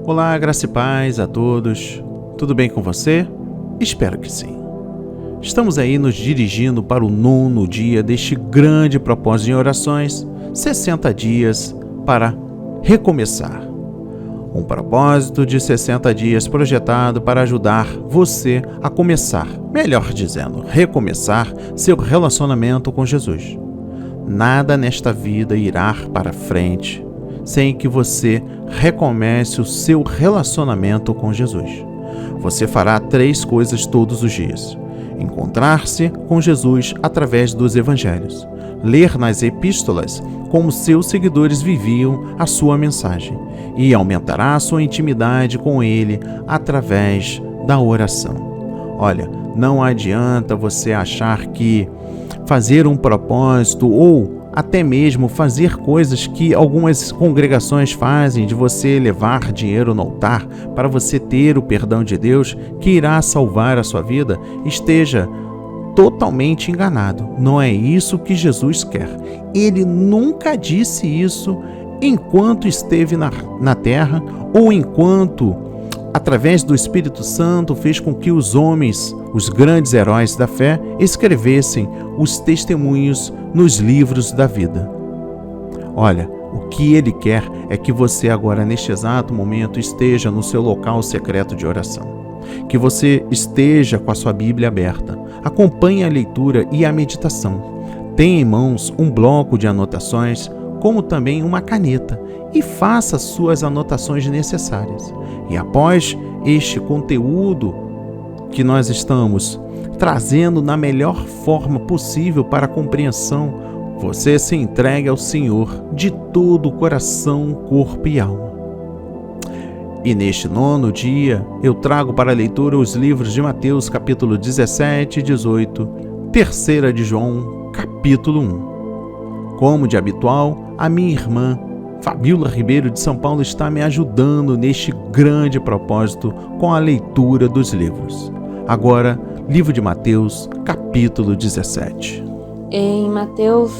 Olá, graça e paz a todos. Tudo bem com você? Espero que sim. Estamos aí nos dirigindo para o 9º dia deste grande propósito em orações, 60 dias para recomeçar. Um propósito de 60 dias projetado para ajudar você a começar, melhor dizendo, recomeçar seu relacionamento com Jesus. Nada nesta vida irá para frente sem que você recomece o seu relacionamento com Jesus. Você fará 3 coisas todos os dias: encontrar-se com Jesus através dos evangelhos, ler nas epístolas como seus seguidores viviam a sua mensagem e aumentará a sua intimidade com ele através da oração. Olha, não adianta você achar que fazer um propósito ou até mesmo fazer coisas que algumas congregações fazem, de você levar dinheiro no altar para você ter o perdão de Deus que irá salvar a sua vida, esteja totalmente enganado. Não é isso que Jesus quer. Ele nunca disse isso enquanto esteve na terra ou enquanto, através do Espírito Santo, fez com que os homens, os grandes heróis da fé, escrevessem os testemunhos nos livros da vida. Olha, o que ele quer é que você agora, neste exato momento, esteja no seu local secreto de oração. Que você esteja com a sua Bíblia aberta. Acompanhe a leitura e a meditação. Tenha em mãos um bloco de anotações, como também uma caneta, e faça suas anotações necessárias. E após este conteúdo que nós estamos trazendo na melhor forma possível para a compreensão, você se entregue ao Senhor de todo o coração, corpo e alma. E neste 9º dia, eu trago para a leitura os livros de Mateus, capítulo 17 e 18, 3ª de João, capítulo 1. Como de habitual, a minha irmã Fabíola Ribeiro de São Paulo está me ajudando neste grande propósito com a leitura dos livros. Agora, livro de Mateus, capítulo 17. Em Mateus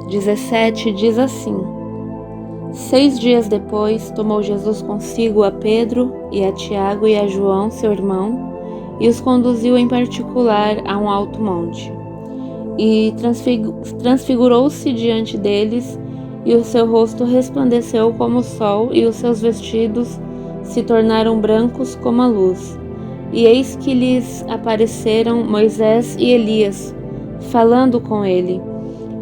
17 diz assim: 6 dias depois, tomou Jesus consigo a Pedro e a Tiago e a João, seu irmão, e os conduziu em particular a um alto monte. E transfigurou-se diante deles, e o seu rosto resplandeceu como o sol, e os seus vestidos se tornaram brancos como a luz. E eis que lhes apareceram Moisés e Elias, falando com ele.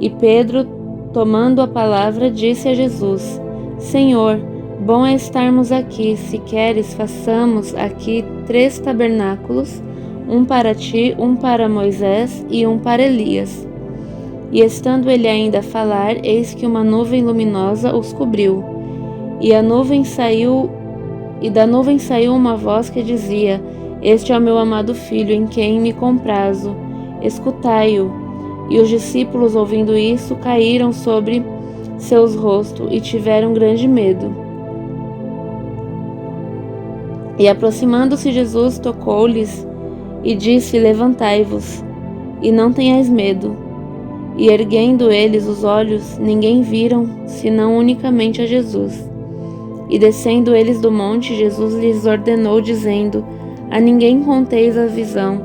E Pedro, tomando a palavra, disse a Jesus: Senhor, bom é estarmos aqui. Se queres, façamos aqui 3 tabernáculos, um para ti, um para Moisés e um para Elias. E estando ele ainda a falar, eis que uma nuvem luminosa os cobriu. E da nuvem saiu uma voz que dizia: Este é o meu amado filho, em quem me comprazo, escutai-o. E os discípulos, ouvindo isso, caíram sobre seus rostos e tiveram grande medo. E aproximando-se Jesus, tocou-lhes e disse: Levantai-vos, e não tenhais medo. E erguendo eles os olhos, ninguém viram, senão unicamente a Jesus. E descendo eles do monte, Jesus lhes ordenou, dizendo: A ninguém conteis a visão,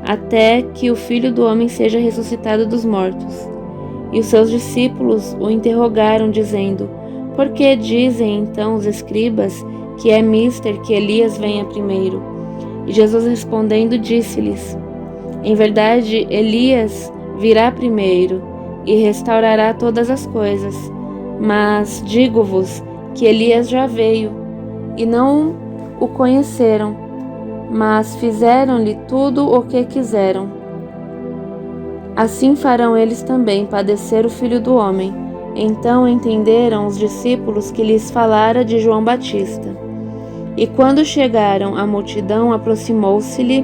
até que o Filho do Homem seja ressuscitado dos mortos. E os seus discípulos o interrogaram, dizendo: Por que dizem então os escribas que é mister que Elias venha primeiro? E Jesus respondendo disse-lhes: Em verdade, Elias virá primeiro e restaurará todas as coisas. Mas digo-vos que Elias já veio, e não o conheceram, mas fizeram-lhe tudo o que quiseram. Assim farão eles também padecer o Filho do Homem. Então entenderam os discípulos que lhes falara de João Batista. E quando chegaram à multidão, aproximou-se-lhe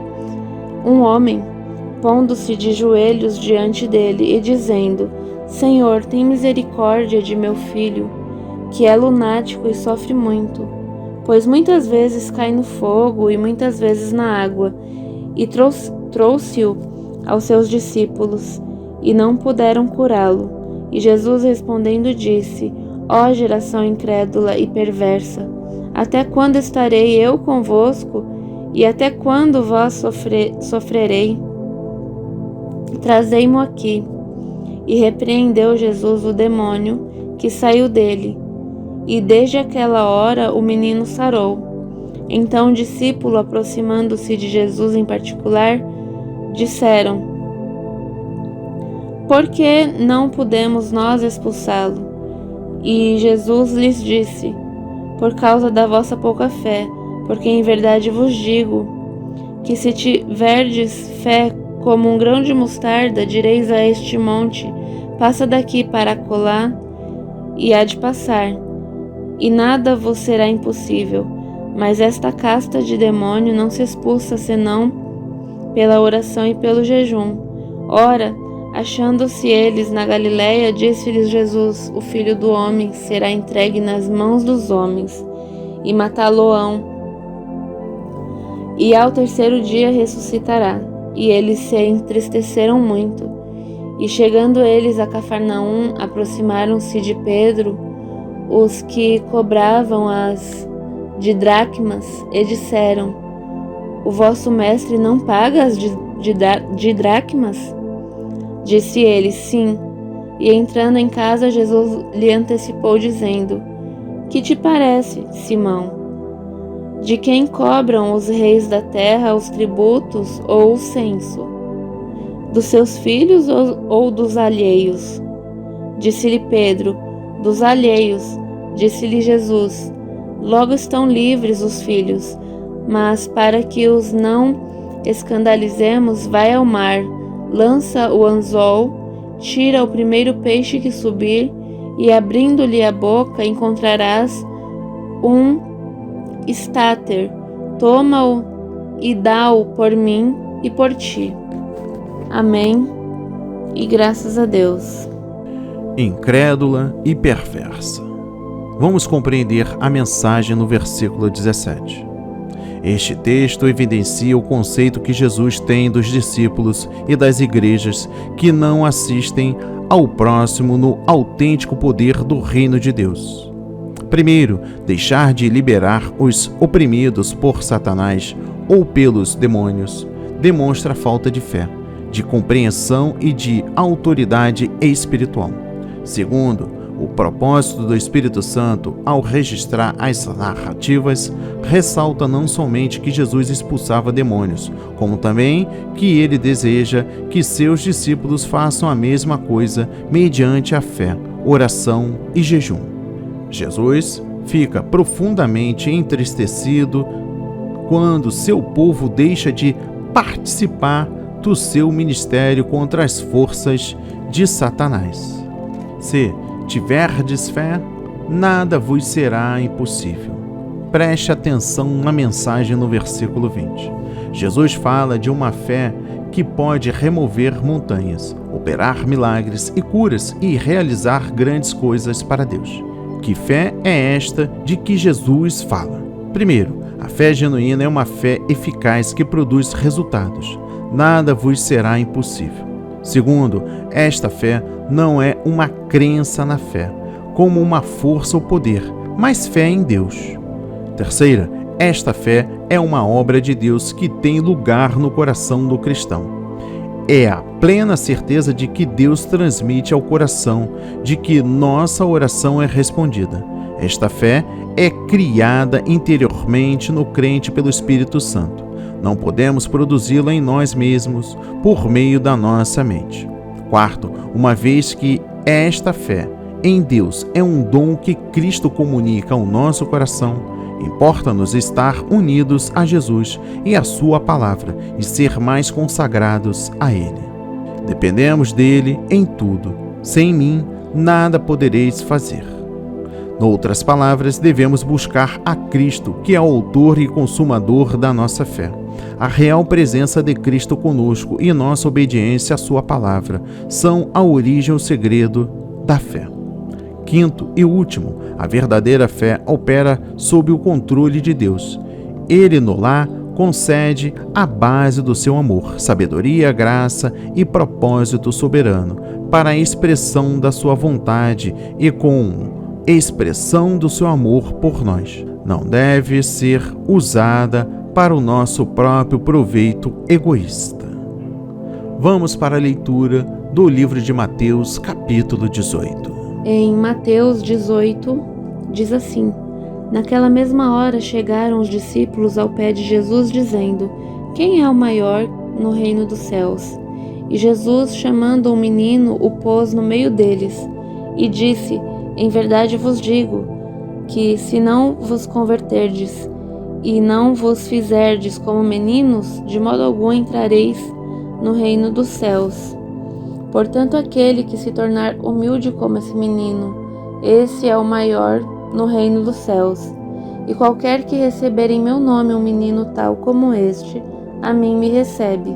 um homem, pondo-se de joelhos diante dele e dizendo: Senhor, tem misericórdia de meu filho, que é lunático e sofre muito, pois muitas vezes cai no fogo e muitas vezes na água. E trouxe-o aos seus discípulos, e não puderam curá-lo. E Jesus respondendo disse: Ó geração incrédula e perversa, Até quando estarei eu convosco? E até quando vós sofrerei? Trazei-mo aqui. E repreendeu Jesus o demônio que saiu dele. E desde aquela hora o menino sarou. Então o discípulo, aproximando-se de Jesus em particular, disseram: Por que não pudemos nós expulsá-lo? E Jesus lhes disse: Por causa da vossa pouca fé, porque em verdade vos digo que se tiverdes fé como um grão de mostarda, direis a este monte: passa daqui para acolá, e há de passar, e nada vos será impossível. Mas esta casta de demônio não se expulsa senão pela oração e pelo jejum. Ora, achando-se eles na Galiléia, disse-lhes Jesus: O Filho do Homem será entregue nas mãos dos homens, e matá-lo-ão, e ao terceiro dia ressuscitará. E eles se entristeceram muito. E chegando eles a Cafarnaum, aproximaram-se de Pedro os que cobravam as dracmas, e disseram: O vosso mestre não paga as de dracmas? Disse ele: Sim. E entrando em casa, Jesus lhe antecipou, dizendo: Que te parece, Simão? De quem cobram os reis da terra os tributos ou o censo? Dos seus filhos ou dos alheios? Disse-lhe Pedro: Dos alheios. Disse-lhe Jesus: Logo estão livres os filhos, mas para que os não escandalizemos, vai ao mar, lança o anzol, tira o primeiro peixe que subir, e abrindo-lhe a boca encontrarás um estáter. Toma-o e dá-o por mim e por ti. Amém. E graças a Deus. Incrédula e perversa. Vamos compreender a mensagem no versículo 17. Este texto evidencia o conceito que Jesus tem dos discípulos e das igrejas que não assistem ao próximo no autêntico poder do reino de Deus. Primeiro, deixar de liberar os oprimidos por Satanás ou pelos demônios demonstra falta de fé, de compreensão e de autoridade espiritual. Segundo, o propósito do Espírito Santo, ao registrar as narrativas, ressalta não somente que Jesus expulsava demônios, como também que ele deseja que seus discípulos façam a mesma coisa mediante a fé, oração e jejum. Jesus fica profundamente entristecido quando seu povo deixa de participar do seu ministério contra as forças de Satanás. Se tiverdes fé, nada vos será impossível. Preste atenção na mensagem no versículo 20. Jesus fala de uma fé que pode remover montanhas, operar milagres e curas e realizar grandes coisas para Deus. Que fé é esta de que Jesus fala? Primeiro, a fé genuína é uma fé eficaz que produz resultados. Nada vos será impossível. Segundo, esta fé não é uma crença na fé, como uma força ou poder, mas fé em Deus. Terceira, esta fé é uma obra de Deus que tem lugar no coração do cristão. É a plena certeza de que Deus transmite ao coração de que nossa oração é respondida. Esta fé é criada interiormente no crente pelo Espírito Santo. Não podemos produzi-la em nós mesmos por meio da nossa mente. Quarto, uma vez que esta fé em Deus é um dom que Cristo comunica ao nosso coração, importa-nos estar unidos a Jesus e à sua palavra e ser mais consagrados a Ele. Dependemos dele em tudo. Sem mim, nada podereis fazer. Noutras palavras, devemos buscar a Cristo, que é o autor e consumador da nossa fé. A real presença de Cristo conosco e nossa obediência à sua palavra são a origem e o segredo da fé. Quinto e último, a verdadeira fé opera sob o controle de Deus. Ele nos concede a base do seu amor, sabedoria, graça e propósito soberano para a expressão da sua vontade e com expressão do seu amor por nós. não deve ser usada para o nosso próprio proveito egoísta. Vamos para a leitura do livro de Mateus, capítulo 18. Em Mateus 18, diz assim: Naquela mesma hora chegaram os discípulos ao pé de Jesus, dizendo: Quem é o maior no reino dos céus? E Jesus, chamando um menino, o pôs no meio deles, e disse: Em verdade vos digo, que se não vos converterdes e não vos fizerdes como meninos, de modo algum entrareis no reino dos céus. Portanto, aquele que se tornar humilde como esse menino, esse é o maior no reino dos céus. E qualquer que receber em meu nome um menino tal como este, a mim me recebe.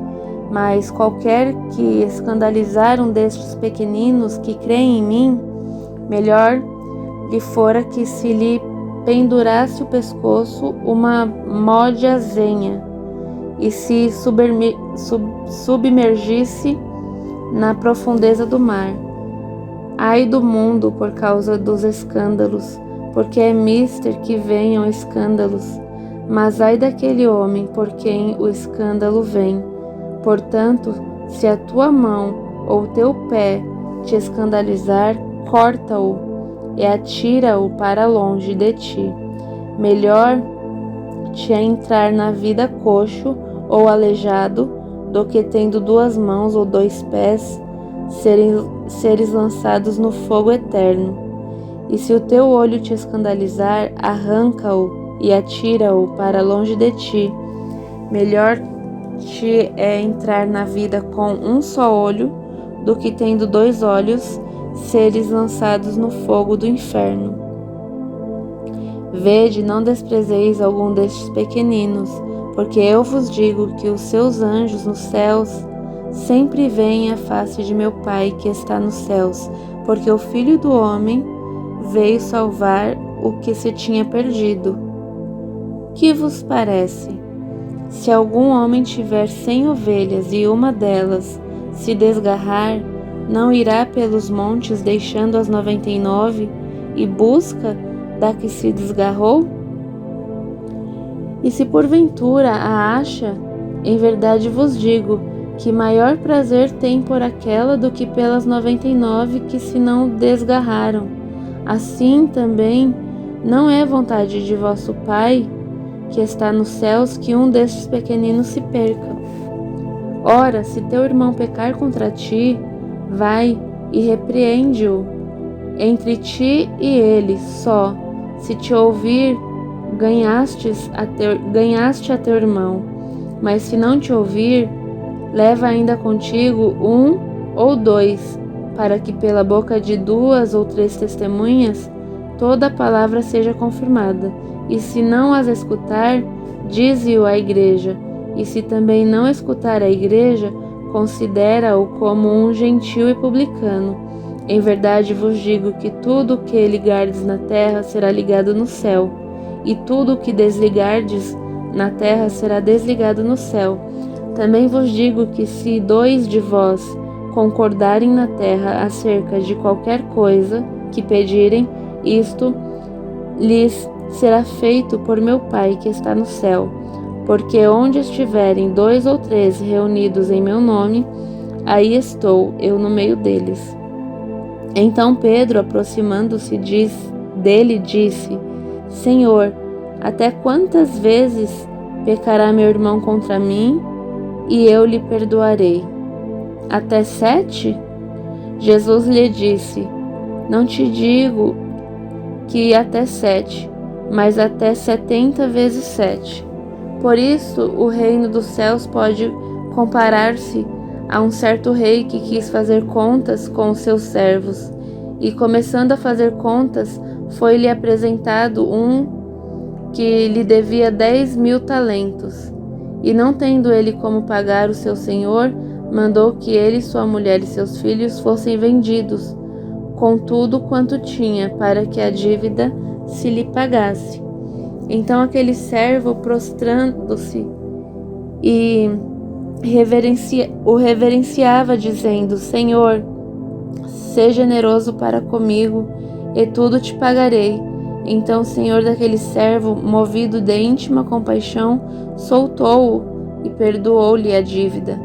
Mas qualquer que escandalizar um destes pequeninos que creem em mim, melhor lhe fora que se lhe pendurasse o pescoço uma mó de azenha e se submergisse na profundeza do mar. Ai do mundo por causa dos escândalos, porque é mister que venham escândalos, mas ai daquele homem por quem o escândalo vem. Portanto, se a tua mão ou teu pé te escandalizar, corta-o e atira-o para longe de ti. Melhor te é entrar na vida coxo ou aleijado, do que tendo 2 mãos ou 2 pés, seres lançados no fogo eterno. E se o teu olho te escandalizar, arranca-o e atira-o para longe de ti. Melhor te é entrar na vida com um só olho, do que tendo 2 olhos, seres lançados no fogo do inferno. Vede, não desprezeis algum destes pequeninos, porque eu vos digo que os seus anjos nos céus sempre veem a face de meu Pai que está nos céus, porque o Filho do Homem veio salvar o que se tinha perdido. Que vos parece? Se algum homem tiver 100 ovelhas e uma delas se desgarrar, não irá pelos montes deixando as 99 e busca da que se desgarrou? E se porventura a acha, em verdade vos digo que maior prazer tem por aquela do que pelas 99 que se não desgarraram. Assim também não é vontade de vosso Pai que está nos céus que um destes pequeninos se perca. Ora, se teu irmão pecar contra ti, vai e repreende-o entre ti e ele só. Se te ouvir, ganhaste a teu irmão. Mas se não te ouvir, leva ainda contigo 1 ou 2, para que pela boca de 2 ou 3 testemunhas toda a palavra seja confirmada. E se não as escutar, dize-o à igreja. E se também não escutar a igreja, considera-o como um gentil e publicano. Em verdade vos digo que tudo o que ligardes na terra será ligado no céu, e tudo o que desligardes na terra será desligado no céu. Também vos digo que se 2 de vós concordarem na terra acerca de qualquer coisa que pedirem, isto lhes será feito por meu Pai que está no céu. Porque onde estiverem 2 ou 3 reunidos em meu nome, aí estou eu no meio deles. Então Pedro, aproximando-se dele, disse: Senhor, até quantas vezes pecará meu irmão contra mim e eu lhe perdoarei? Até 7? Jesus lhe disse: Não te digo que até 7, mas até 70 vezes 7. Por isso, o reino dos céus pode comparar-se a um certo rei que quis fazer contas com os seus servos. E, começando a fazer contas, foi-lhe apresentado um que lhe devia 10.000 talentos. E, não tendo ele como pagar o seu senhor, mandou que ele, sua mulher e seus filhos fossem vendidos, com tudo quanto tinha, para que a dívida se lhe pagasse. Então aquele servo, prostrando-se, e o reverenciava, dizendo: Senhor, seja generoso para comigo, e tudo te pagarei. Então o senhor daquele servo, movido de íntima compaixão, soltou-o e perdoou-lhe a dívida.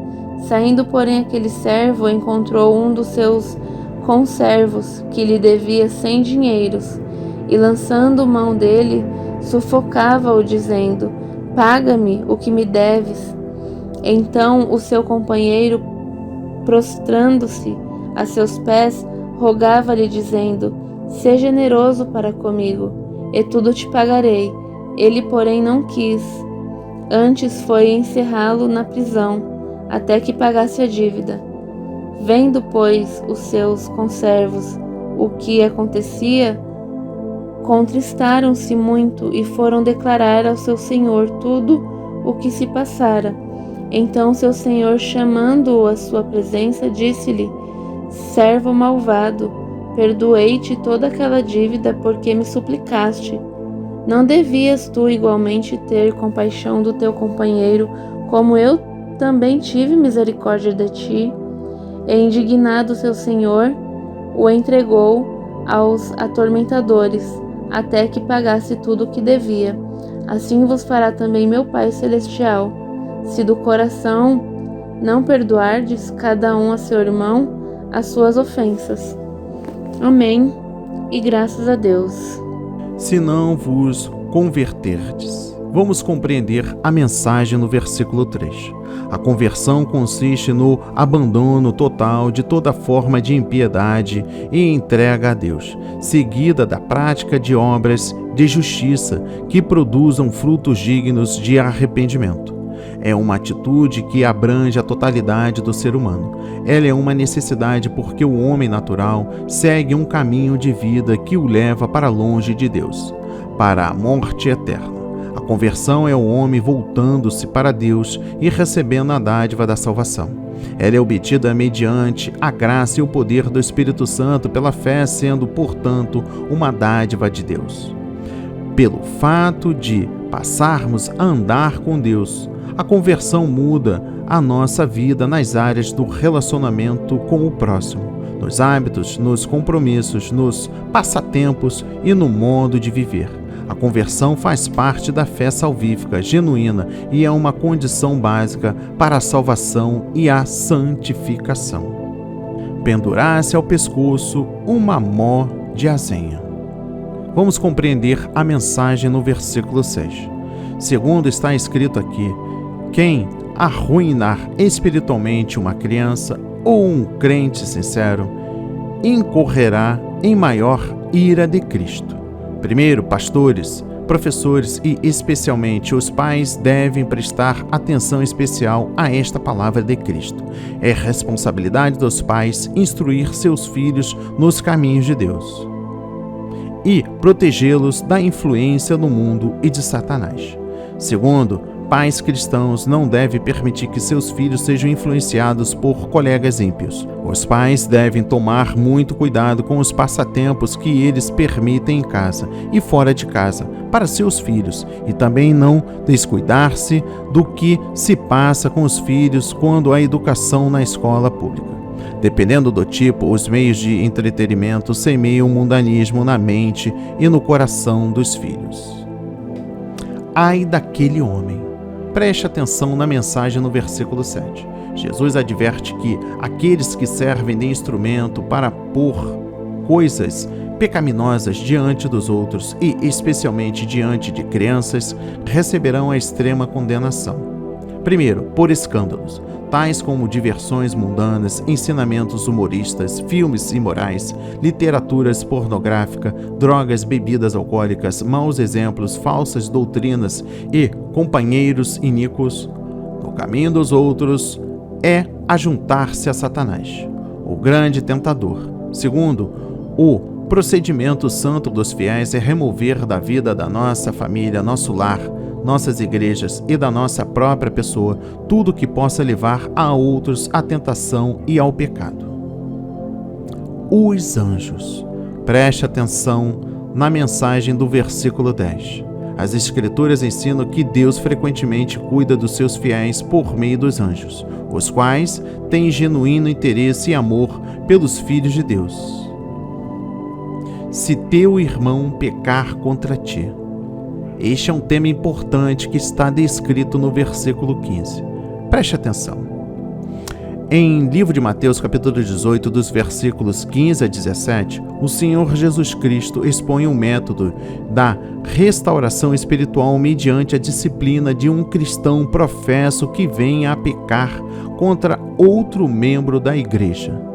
Saindo, porém, aquele servo encontrou um dos seus conservos, que lhe devia 100 dinheiros, e lançando mão dele, sufocava-o, dizendo: paga-me o que me deves. Então o seu companheiro, prostrando-se a seus pés, rogava-lhe, dizendo: sê generoso para comigo, e tudo te pagarei. Ele, porém, não quis. Antes foi encerrá-lo na prisão, até que pagasse a dívida. Vendo, pois, os seus conservos o que acontecia, contristaram-se muito e foram declarar ao seu senhor tudo o que se passara. Então seu senhor, chamando-o à sua presença, disse-lhe: servo malvado, perdoei-te toda aquela dívida porque me suplicaste. Não devias tu igualmente ter compaixão do teu companheiro, como eu também tive misericórdia de ti? E indignado seu senhor, o entregou aos atormentadores, até que pagasse tudo o que devia. Assim vos fará também meu Pai Celestial, se do coração não perdoardes cada um a seu irmão as suas ofensas. Amém. E graças a Deus. Se não vos converterdes. Vamos compreender a mensagem no versículo 3. A conversão consiste no abandono total de toda forma de impiedade e entrega a Deus, seguida da prática de obras de justiça que produzam frutos dignos de arrependimento. É uma atitude que abrange a totalidade do ser humano. Ela é uma necessidade porque o homem natural segue um caminho de vida que o leva para longe de Deus, para a morte eterna. A conversão é o homem voltando-se para Deus e recebendo a dádiva da salvação. Ela é obtida mediante a graça e o poder do Espírito Santo pela fé, sendo, portanto, uma dádiva de Deus. Pelo fato de passarmos a andar com Deus, a conversão muda a nossa vida nas áreas do relacionamento com o próximo, nos hábitos, nos compromissos, nos passatempos e no modo de viver. A conversão faz parte da fé salvífica genuína e é uma condição básica para a salvação e a santificação. Pendurar-se ao pescoço uma mó de azenha. Vamos compreender a mensagem no versículo 6. Segundo está escrito aqui, quem arruinar espiritualmente uma criança ou um crente sincero, incorrerá em maior ira de Cristo. Primeiro, pastores, professores e especialmente os pais devem prestar atenção especial a esta palavra de Cristo. É responsabilidade dos pais instruir seus filhos nos caminhos de Deus e protegê-los da influência do mundo e de Satanás. Segundo, pais cristãos não devem permitir que seus filhos sejam influenciados por colegas ímpios. Os pais devem tomar muito cuidado com os passatempos que eles permitem em casa e fora de casa para seus filhos e também não descuidar-se do que se passa com os filhos quando há educação na escola pública. Dependendo do tipo, os meios de entretenimento semeiam o mundanismo na mente e no coração dos filhos. Ai daquele homem! Preste atenção na mensagem no versículo 7. Jesus adverte que aqueles que servem de instrumento para pôr coisas pecaminosas diante dos outros e especialmente diante de crianças receberão a extrema condenação. Primeiro, por escândalos, tais como diversões mundanas, ensinamentos humoristas, filmes imorais, literaturas pornográfica, drogas, bebidas alcoólicas, maus exemplos, falsas doutrinas e companheiros iníquos. No caminho dos outros é ajuntar-se a Satanás, o grande tentador. Segundo, o procedimento santo dos fiéis é remover da vida da nossa família, nosso lar, nossas igrejas e da nossa própria pessoa tudo que possa levar a outros à tentação e ao pecado. Os anjos. Preste atenção na mensagem do versículo 10. As Escrituras ensinam que Deus frequentemente cuida dos seus fiéis por meio dos anjos, os quais têm genuíno interesse e amor pelos filhos de Deus. se teu irmão pecar contra ti. Este é um tema importante que está descrito no versículo 15. Preste atenção. Em livro de Mateus, capítulo 18, dos versículos 15 a 17, o Senhor Jesus Cristo expõe um método da restauração espiritual mediante a disciplina de um cristão professo que venha a pecar contra outro membro da igreja.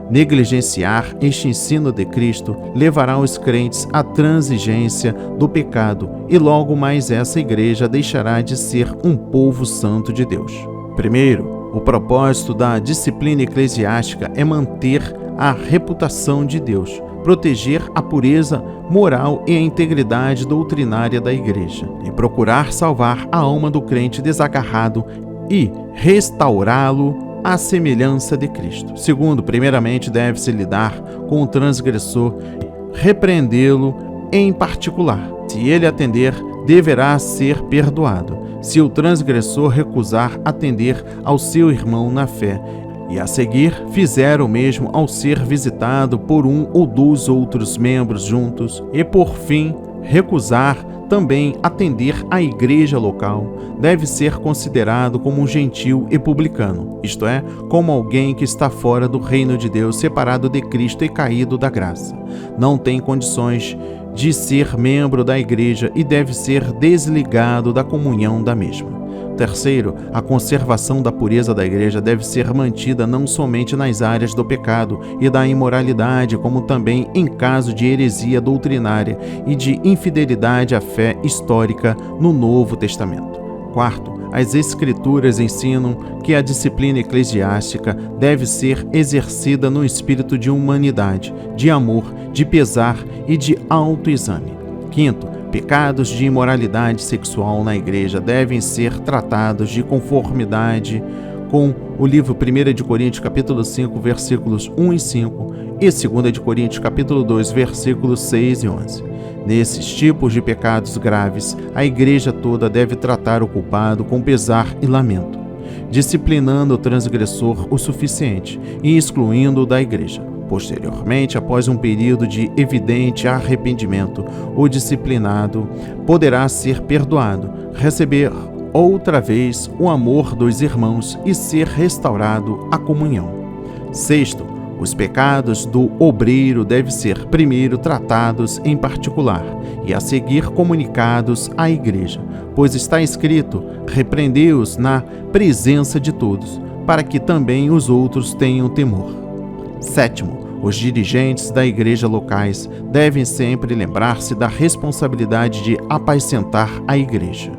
Negligenciar este ensino de Cristo levará os crentes à transigência do pecado e logo mais essa igreja deixará de ser um povo santo de Deus. Primeiro, o propósito da disciplina eclesiástica é manter a reputação de Deus, proteger a pureza moral e a integridade doutrinária da igreja e procurar salvar a alma do crente desagarrado e restaurá-lo à semelhança de Cristo. Segundo, primeiramente deve-se lidar com o transgressor, repreendê-lo em particular. Se ele atender, deverá ser perdoado. Se o transgressor recusar atender ao seu irmão na fé, e a seguir fizer o mesmo ao ser visitado por um ou dois outros membros juntos, e por fim recusar também atender à igreja local, deve ser considerado como um gentil e publicano, isto é, como alguém que está fora do reino de Deus, separado de Cristo e caído da graça. Não tem condições de ser membro da igreja e deve ser desligado da comunhão da mesma. Terceiro, a conservação da pureza da igreja deve ser mantida não somente nas áreas do pecado e da imoralidade, como também em caso de heresia doutrinária e de infidelidade à fé histórica no Novo Testamento. Quarto, as Escrituras ensinam que a disciplina eclesiástica deve ser exercida no espírito de humanidade, de amor, de pesar e de autoexame. Quinto, pecados de imoralidade sexual na igreja devem ser tratados de conformidade com o livro 1 de Coríntios, capítulo 5, versículos 1 e 5 e 2 de Coríntios, capítulo 2, versículos 6 e 11. Nesses tipos de pecados graves, a igreja toda deve tratar o culpado com pesar e lamento, disciplinando o transgressor o suficiente e excluindo-o da igreja. Posteriormente, após um período de evidente arrependimento, o disciplinado poderá ser perdoado, receber outra vez o amor dos irmãos e ser restaurado à comunhão. Sexto, os pecados do obreiro devem ser primeiro tratados em particular e a seguir comunicados à igreja, pois está escrito: repreendei-os na presença de todos, para que também os outros tenham temor. Sétimo, os dirigentes da igreja locais devem sempre lembrar-se da responsabilidade de apacentar a igreja.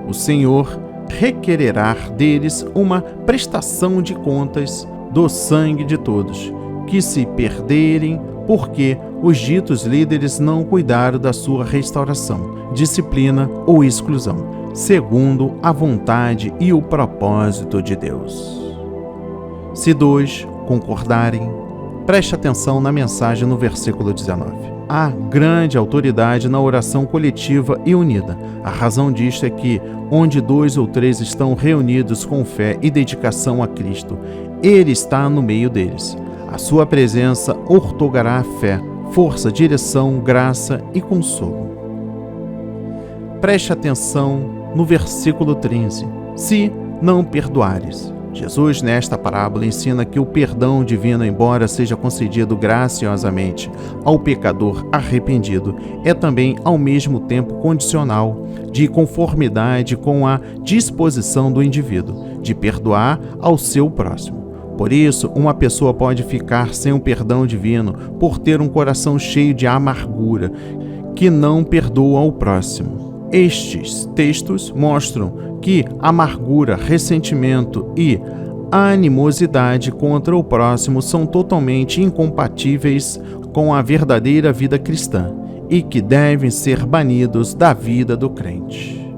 O Senhor requererá deles uma prestação de contas do sangue de todos, que se perderem, porque os ditos líderes não cuidaram da sua restauração, disciplina ou exclusão, segundo a vontade e o propósito de Deus. Se dois concordarem, preste atenção na mensagem no versículo 19. Há grande autoridade na oração coletiva e unida. A razão disto é que, onde 2 ou 3 estão reunidos com fé e dedicação a Cristo, Ele está no meio deles. A sua presença outorgará fé, força, direção, graça e consolo. Preste atenção no versículo 13. Se não perdoares. Jesus, nesta parábola, ensina que o perdão divino, embora seja concedido graciosamente ao pecador arrependido, é também, ao mesmo tempo, condicional, de conformidade com a disposição do indivíduo, de perdoar ao seu próximo. Por isso, uma pessoa pode ficar sem o perdão divino por ter um coração cheio de amargura, que não perdoa ao próximo. Estes textos mostram que amargura, ressentimento e animosidade contra o próximo são totalmente incompatíveis com a verdadeira vida cristã e que devem ser banidos da vida do crente.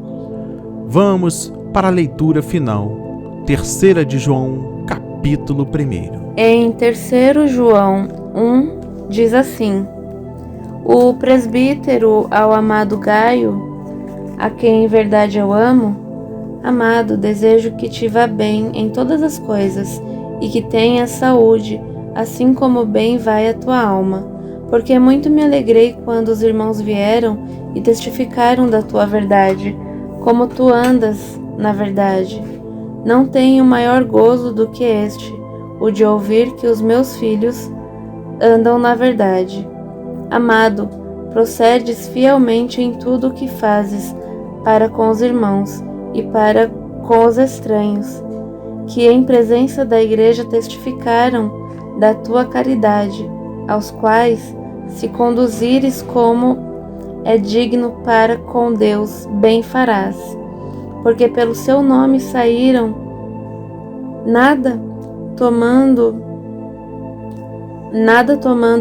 Vamos para a leitura final. 3 de João, capítulo 1. Em 3 João 1, diz assim: o presbítero ao amado Gaio, a quem em verdade eu amo, amado, desejo que te vá bem em todas as coisas e que tenhas saúde, assim como bem vai a tua alma. porque muito me alegrei quando os irmãos vieram e testificaram da tua verdade, como tu andas na verdade. Não tenho maior gozo do que este, o de ouvir que os meus filhos andam na verdade. Amado, procedes fielmente em tudo o que fazes para com os irmãos e para com os estranhos, que em presença da igreja testificaram da tua caridade, aos quais, se conduzires como é digno para com Deus, bem farás, porque pelo seu nome saíram, nada tomando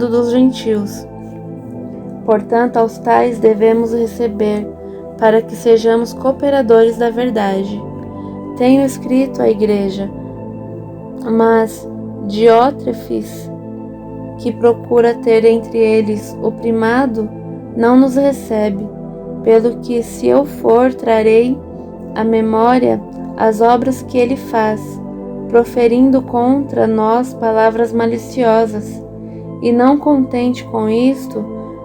dos gentios. Portanto, aos tais devemos receber, para que sejamos cooperadores da verdade. Tenho escrito à igreja, mas Diótrefes, que procura ter entre eles o primado, não nos recebe, pelo que, se eu for, trarei à memória as obras que ele faz, proferindo contra nós palavras maliciosas, e não contente com isto,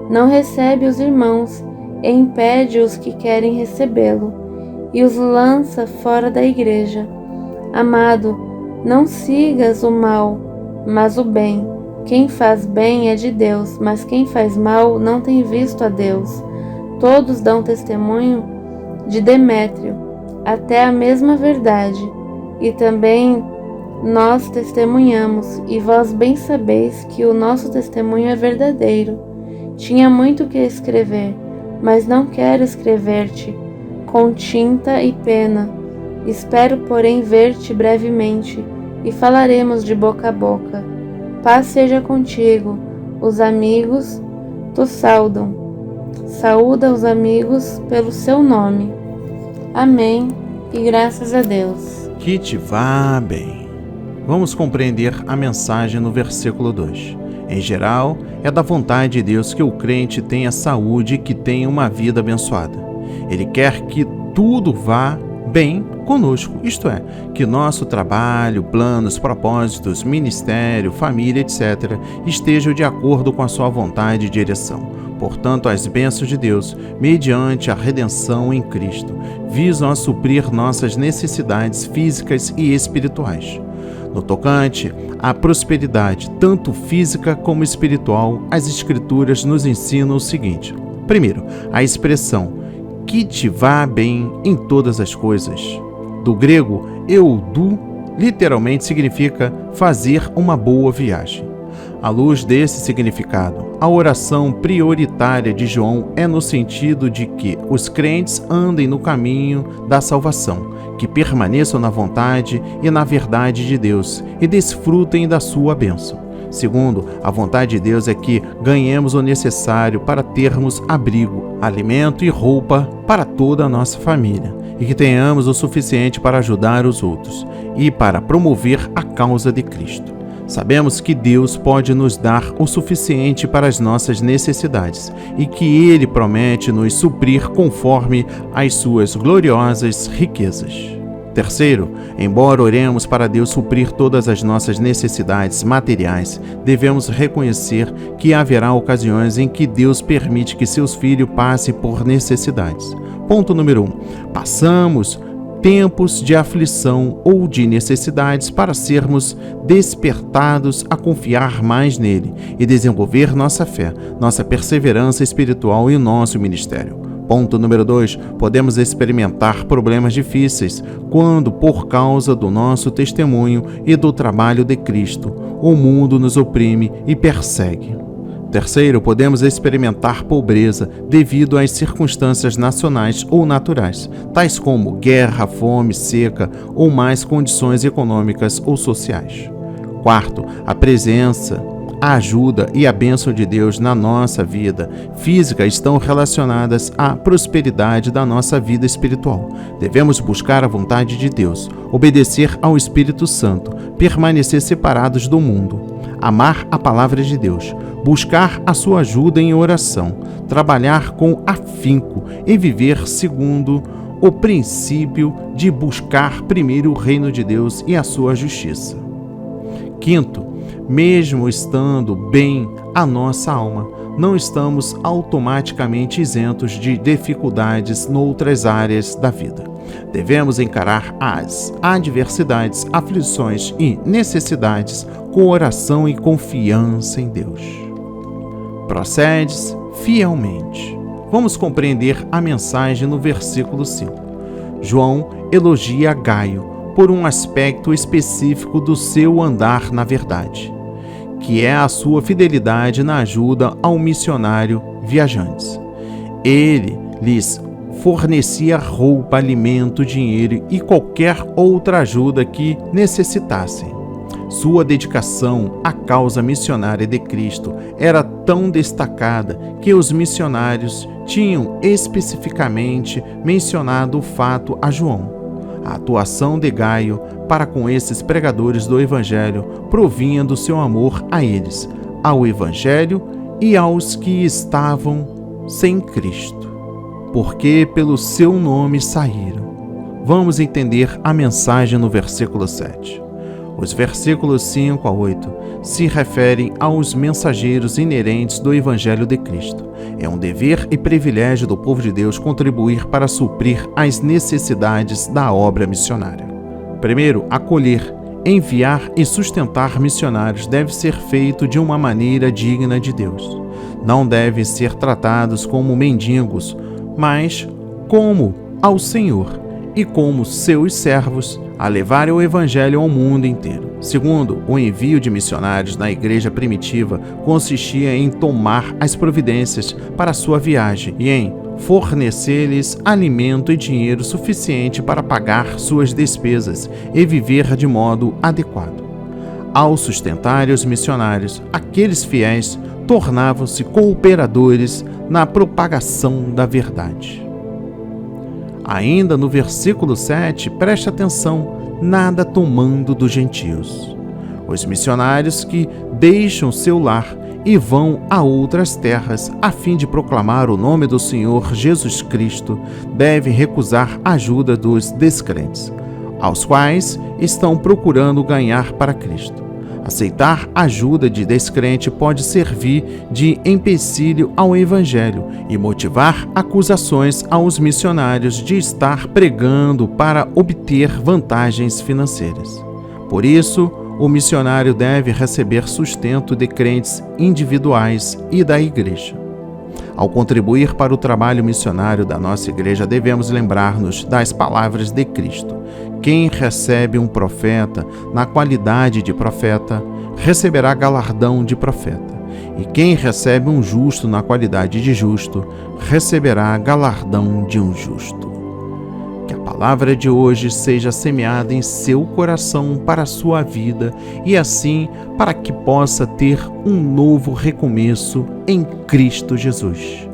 não recebe os irmãos e impede os que querem recebê-lo, e os lança fora da igreja. Amado, não sigas o mal, mas o bem. Quem faz bem é de Deus, mas quem faz mal não tem visto a Deus. Todos dão testemunho de Demétrio, até a mesma verdade, e também nós testemunhamos, e vós bem sabeis que o nosso testemunho é verdadeiro. Tinha muito que escrever, mas não quero escrever-te com tinta e pena. Espero, porém, ver-te brevemente, e falaremos de boca a boca. Paz seja contigo. Os amigos te saúdam. Saúda os amigos pelo seu nome. Amém, e graças a Deus. Que te vá bem. Vamos compreender a mensagem no versículo 2. Em geral, é da vontade de Deus que o crente tenha saúde e que tenha uma vida abençoada. Ele quer que tudo vá bem conosco, isto é, que nosso trabalho, planos, propósitos, ministério, família, etc., estejam de acordo com a sua vontade e direção. Portanto, as bênçãos de Deus, mediante a redenção em Cristo, visam a suprir nossas necessidades físicas e espirituais. No tocante à prosperidade, tanto física como espiritual, as Escrituras nos ensinam o seguinte. Primeiro, a expressão que te vá bem em todas as coisas. Do grego, eudu, literalmente significa fazer uma boa viagem. À luz desse significado, a oração prioritária de João é no sentido de que os crentes andem no caminho da salvação, que permaneçam na vontade e na verdade de Deus e desfrutem da sua bênção. Segundo, a vontade de Deus é que ganhemos o necessário para termos abrigo, alimento e roupa para toda a nossa família, e que tenhamos o suficiente para ajudar os outros e para promover a causa de Cristo. Sabemos que Deus pode nos dar o suficiente para as nossas necessidades e que Ele promete nos suprir conforme as suas gloriosas riquezas. Terceiro, embora oremos para Deus suprir todas as nossas necessidades materiais, devemos reconhecer que haverá ocasiões em que Deus permite que seus filhos passem por necessidades. Ponto número 1. Passamos tempos de aflição ou de necessidades para sermos despertados a confiar mais nele e desenvolver nossa fé, nossa perseverança espiritual e o nosso ministério. Ponto número 2. Podemos experimentar problemas difíceis quando, por causa do nosso testemunho e do trabalho de Cristo, o mundo nos oprime e persegue. Terceiro, podemos experimentar pobreza devido às circunstâncias nacionais ou naturais, tais como guerra, fome, seca ou más condições econômicas ou sociais. Quarto, a presença, a ajuda e a bênção de Deus na nossa vida física estão relacionadas à prosperidade da nossa vida espiritual. Devemos buscar a vontade de Deus, obedecer ao Espírito Santo, permanecer separados do mundo, amar a palavra de Deus, buscar a sua ajuda em oração, trabalhar com afinco e viver segundo o princípio de buscar primeiro o reino de Deus e a sua justiça. Quinto, mesmo estando bem a nossa alma, não estamos automaticamente isentos de dificuldades noutras áreas da vida. Devemos encarar as adversidades, aflições e necessidades com oração e confiança em Deus. Procedes fielmente. Vamos compreender a mensagem no versículo 5. João elogia Gaio por um aspecto específico do seu andar na verdade, que é a sua fidelidade na ajuda ao missionário viajantes. Ele lhes fornecia roupa, alimento, dinheiro e qualquer outra ajuda que necessitassem. Sua dedicação à causa missionária de Cristo era tão destacada que os missionários tinham especificamente mencionado o fato a João. A atuação de Gaio para com esses pregadores do Evangelho provinha do seu amor a eles, ao Evangelho e aos que estavam sem Cristo, porque pelo seu nome saíram. Vamos entender a mensagem no versículo 7. Os versículos 5 a 8 se referem aos mensageiros inerentes do Evangelho de Cristo. É um dever e privilégio do povo de Deus contribuir para suprir as necessidades da obra missionária. Primeiro, acolher, enviar e sustentar missionários deve ser feito de uma maneira digna de Deus. Não devem ser tratados como mendigos, mas como ao Senhor e como seus servos a levarem o Evangelho ao mundo inteiro. Segundo, o envio de missionários na igreja primitiva consistia em tomar as providências para sua viagem e em fornecer-lhes alimento e dinheiro suficiente para pagar suas despesas e viver de modo adequado. Ao sustentarem os missionários, aqueles fiéis tornavam-se cooperadores na propagação da verdade. Ainda no versículo 7, preste atenção, nada tomando dos gentios. Os missionários que deixam seu lar e vão a outras terras a fim de proclamar o nome do Senhor Jesus Cristo devem recusar a ajuda dos descrentes, aos quais estão procurando ganhar para Cristo. Aceitar ajuda de descrente pode servir de empecilho ao Evangelho e motivar acusações aos missionários de estar pregando para obter vantagens financeiras. Por isso, o missionário deve receber sustento de crentes individuais e da igreja. Ao contribuir para o trabalho missionário da nossa igreja, devemos lembrar-nos das palavras de Cristo. Quem recebe um profeta na qualidade de profeta, receberá galardão de profeta. E quem recebe um justo na qualidade de justo, receberá galardão de um justo. Que a palavra de hoje seja semeada em seu coração para a sua vida e assim para que possa ter um novo recomeço em Cristo Jesus.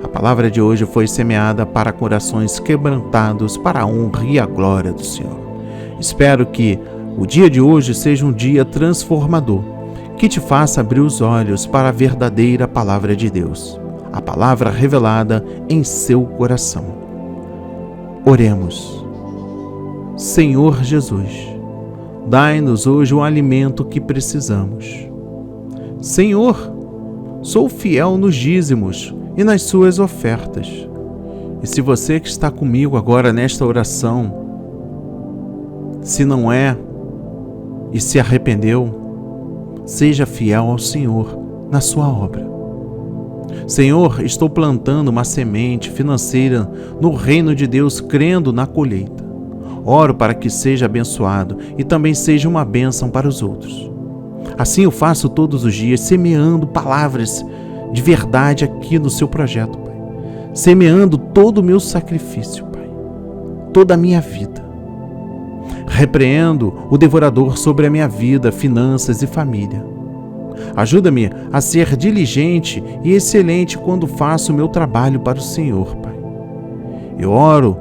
A palavra de hoje foi semeada para corações quebrantados para a honra e a glória do Senhor. Espero que o dia de hoje seja um dia transformador, que te faça abrir os olhos para a verdadeira palavra de Deus, a palavra revelada em seu coração. Oremos. Senhor Jesus, dai-nos hoje o alimento que precisamos. Senhor, sou fiel nos dízimos e nas suas ofertas. E se você que está comigo agora nesta oração, se não é e se arrependeu, seja fiel ao Senhor na sua obra. Senhor, estou plantando uma semente financeira no reino de Deus, crendo na colheita. Oro para que seja abençoado e também seja uma bênção para os outros. Assim eu faço todos os dias, semeando palavras de verdade aqui no seu projeto, Pai. Semeando todo o meu sacrifício, Pai. Toda a minha vida. Repreendo o devorador sobre a minha vida, finanças e família. Ajuda-me a ser diligente e excelente quando faço o meu trabalho para o Senhor, Pai. Eu oro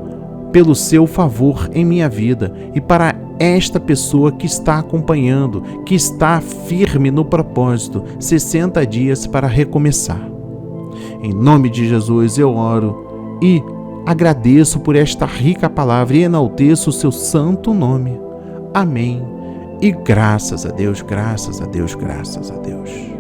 pelo seu favor em minha vida e para esta pessoa que está acompanhando, que está firme no propósito, 60 dias para recomeçar. Em nome de Jesus eu oro e agradeço por esta rica palavra e enalteço o seu santo nome. Amém E graças a Deus, graças a Deus, graças a Deus.